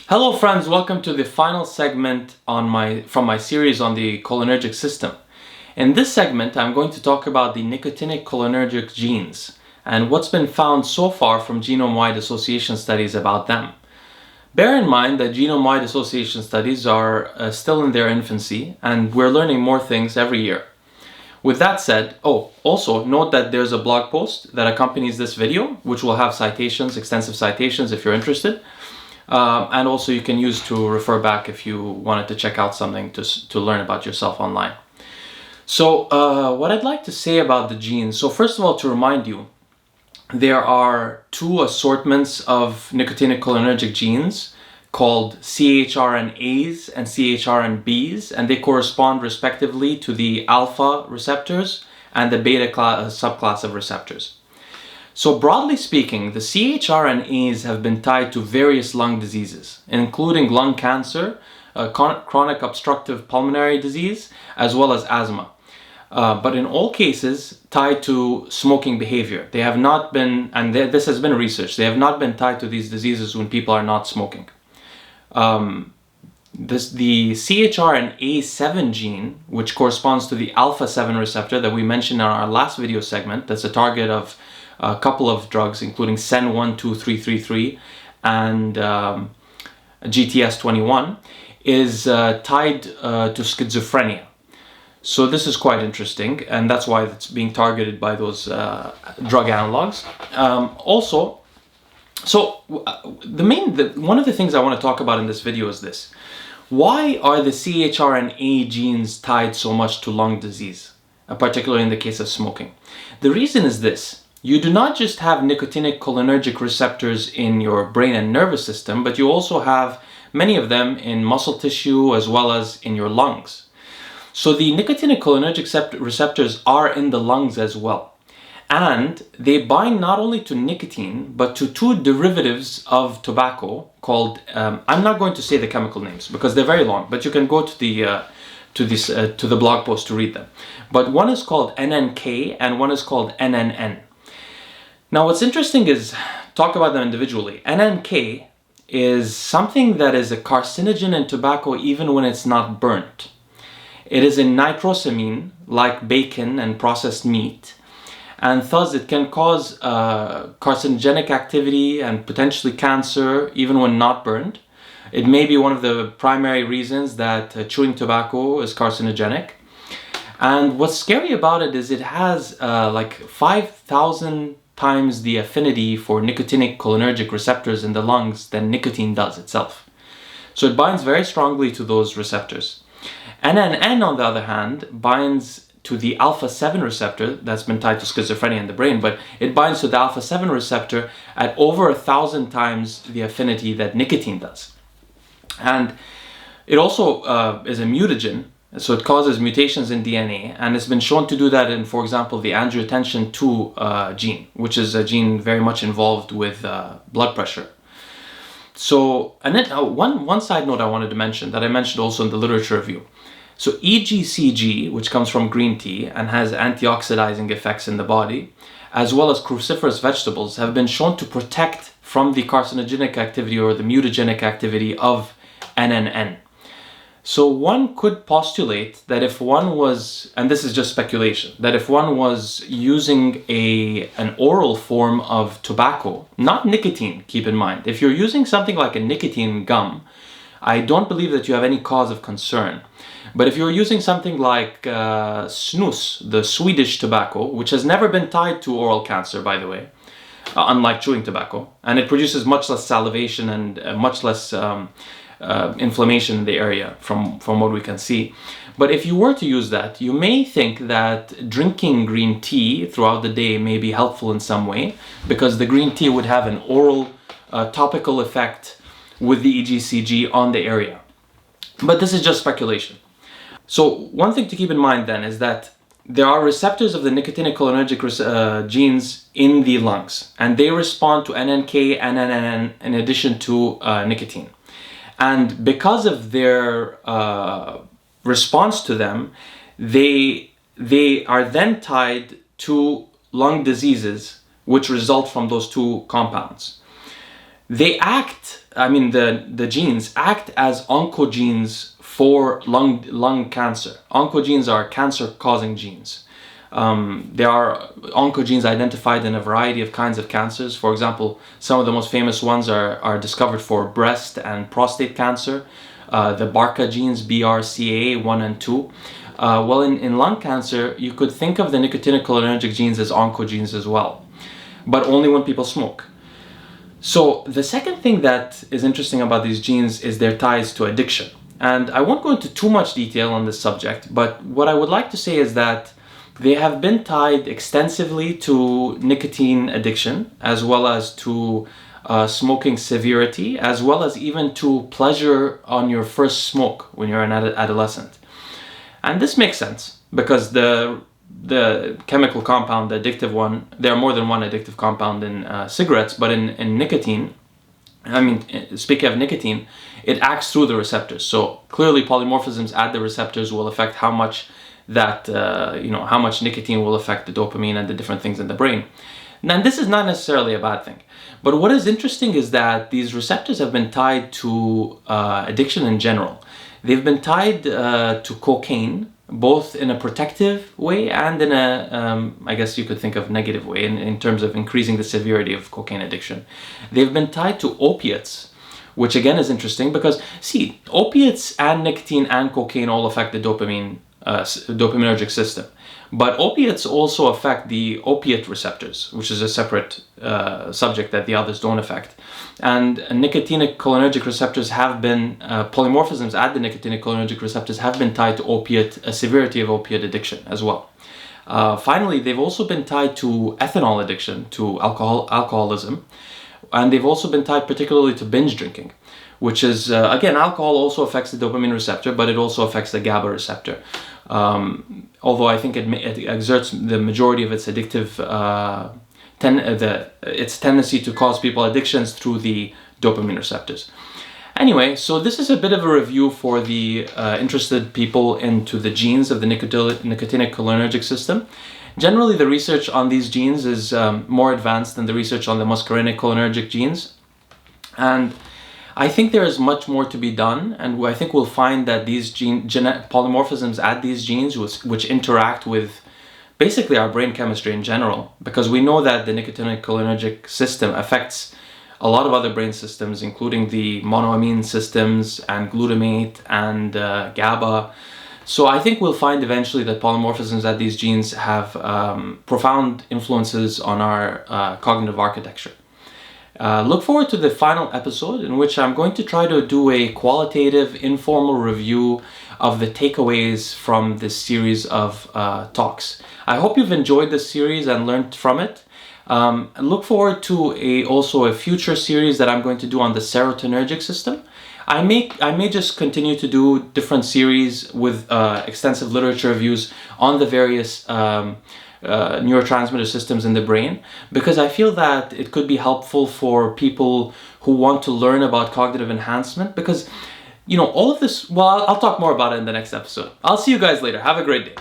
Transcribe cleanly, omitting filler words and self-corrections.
Hello friends, welcome to the final segment from my series on the cholinergic system. In this segment, I'm going to talk about the nicotinic cholinergic genes and what's been found so far from genome-wide association studies about them. Bear in mind that genome-wide association studies are still in their infancy and we're learning more things every year. With that said, also note that there's a blog post that accompanies this video, which will have citations, extensive citations if you're interested. And also you can use to refer back if you wanted to check out something to learn about yourself online. So what I'd like to say about the genes, so first of all, to remind you, there are two assortments of nicotinic cholinergic genes called CHRNAs and CHRNBs, and they correspond respectively to the alpha receptors and the beta subclass of receptors. So broadly speaking, the CHRNAs have been tied to various lung diseases, including lung cancer, chronic obstructive pulmonary disease, as well as asthma. But in all cases, tied to smoking behavior. They have not been, and this has been researched, they have not been tied to these diseases when people are not smoking. The CHRNA7 gene, which corresponds to the alpha-7 receptor that we mentioned in our last video segment, that's a target of a couple of drugs, including SEN12333 and GTS21, is tied to schizophrenia. So this is quite interesting, and that's why it's being targeted by those drug analogs. One of the things I want to talk about in this video is this. Why are the CHRNA genes tied so much to lung disease, particularly in the case of smoking? The reason is this. You do not just have nicotinic cholinergic receptors in your brain and nervous system, but you also have many of them in muscle tissue as well as in your lungs. So the nicotinic cholinergic receptors are in the lungs as well. And they bind not only to nicotine, but to two derivatives of tobacco called, I'm not going to say the chemical names because they're very long, but you can go to the blog post to read them. But one is called NNK and one is called NNN. Now what's interesting is, talk about them individually. NNK is something that is a carcinogen in tobacco even when it's not burnt. It is a nitrosamine like bacon and processed meat, and thus it can cause carcinogenic activity and potentially cancer even when not burned. It may be one of the primary reasons that chewing tobacco is carcinogenic. And what's scary about it is it has like 5,000 times the affinity for nicotinic cholinergic receptors in the lungs than nicotine does itself. So it binds very strongly to those receptors. NNN, on the other hand, binds to the alpha-7 receptor that's been tied to schizophrenia in the brain, but it binds to the alpha-7 receptor at over 1,000 times the affinity that nicotine does. And it also is a mutagen, so it causes mutations in DNA, and it's been shown to do that in, for example, the angiotensin II gene, which is a gene very much involved with blood pressure. So, and then one side note I wanted to mention that I mentioned also in the literature review. So EGCG, which comes from green tea and has antioxidizing effects in the body, as well as cruciferous vegetables, have been shown to protect from the carcinogenic activity or the mutagenic activity of NNN. So one could postulate that if one was, and this is just speculation, that if one was using an oral form of tobacco, not nicotine, keep in mind. If you're using something like a nicotine gum, I don't believe that you have any cause of concern. But if you're using something like snus, the Swedish tobacco, which has never been tied to oral cancer, by the way, unlike chewing tobacco, and it produces much less salivation and much less inflammation in the area from what we can see. But if you were to use that, you may think that drinking green tea throughout the day may be helpful in some way, because the green tea would have an oral topical effect with the EGCG on the area. But this is just speculation. So one thing to keep in mind then is that there are receptors of the nicotinic cholinergic genes in the lungs, and they respond to NNK and NNN in addition to nicotine. And because of their response to them, they are then tied to lung diseases which result from those two compounds. the genes act as oncogenes for lung cancer. Oncogenes are cancer-causing genes. There are oncogenes identified in a variety of kinds of cancers. For example, some of the most famous ones are discovered for breast and prostate cancer. The BRCA genes, BRCA1 and 2. Well, in lung cancer, you could think of the nicotinic cholinergic genes as oncogenes as well, but only when people smoke. So the second thing that is interesting about these genes is their ties to addiction. And I won't go into too much detail on this subject, but what I would like to say is that they have been tied extensively to nicotine addiction, as well as to smoking severity, as well as even to pleasure on your first smoke when you're an adolescent. And this makes sense because the chemical compound, the addictive one, there are more than one addictive compound in cigarettes, but in nicotine, speaking of nicotine, it acts through the receptors. So clearly polymorphisms at the receptors will affect how much how much nicotine will affect the dopamine and the different things in the brain. Now, this is not necessarily a bad thing. But what is interesting is that these receptors have been tied to addiction in general. They've been tied to cocaine, both in a protective way and in a, I guess you could think of negative way in terms of increasing the severity of cocaine addiction. They've been tied to opiates, which again is interesting because, see, opiates and nicotine and cocaine all affect the dopaminergic system. But opiates also affect the opiate receptors, which is a separate subject that the others don't affect. And nicotinic cholinergic receptors have been, polymorphisms at the nicotinic cholinergic receptors have been tied to severity of opiate addiction as well. Finally, they've also been tied to ethanol addiction, to alcoholism. And they've also been tied particularly to binge drinking, which is, again, alcohol also affects the dopamine receptor, but it also affects the GABA receptor. Although I think it exerts the majority of its addictive, its tendency to cause people addictions through the dopamine receptors. Anyway, so this is a bit of a review for the interested people into the genes of the nicotinic cholinergic system. Generally, the research on these genes is more advanced than the research on the muscarinic cholinergic genes. And I think there is much more to be done, and I think we'll find that these polymorphisms at these genes which interact with basically our brain chemistry in general, because we know that the nicotinic cholinergic system affects a lot of other brain systems, including the monoamine systems and glutamate and GABA. So I think we'll find eventually that polymorphisms at these genes have profound influences on our cognitive architecture. Look forward to the final episode, in which I'm going to try to do a qualitative, informal review of the takeaways from this series of talks. I hope you've enjoyed this series and learned from it. Look forward to also a future series that I'm going to do on the serotonergic system. I may just continue to do different series with extensive literature reviews on the various neurotransmitter systems in the brain, because I feel that it could be helpful for people who want to learn about cognitive enhancement, because all of this, well, I'll talk more about it in the next episode. I'll see you guys later. Have a great day.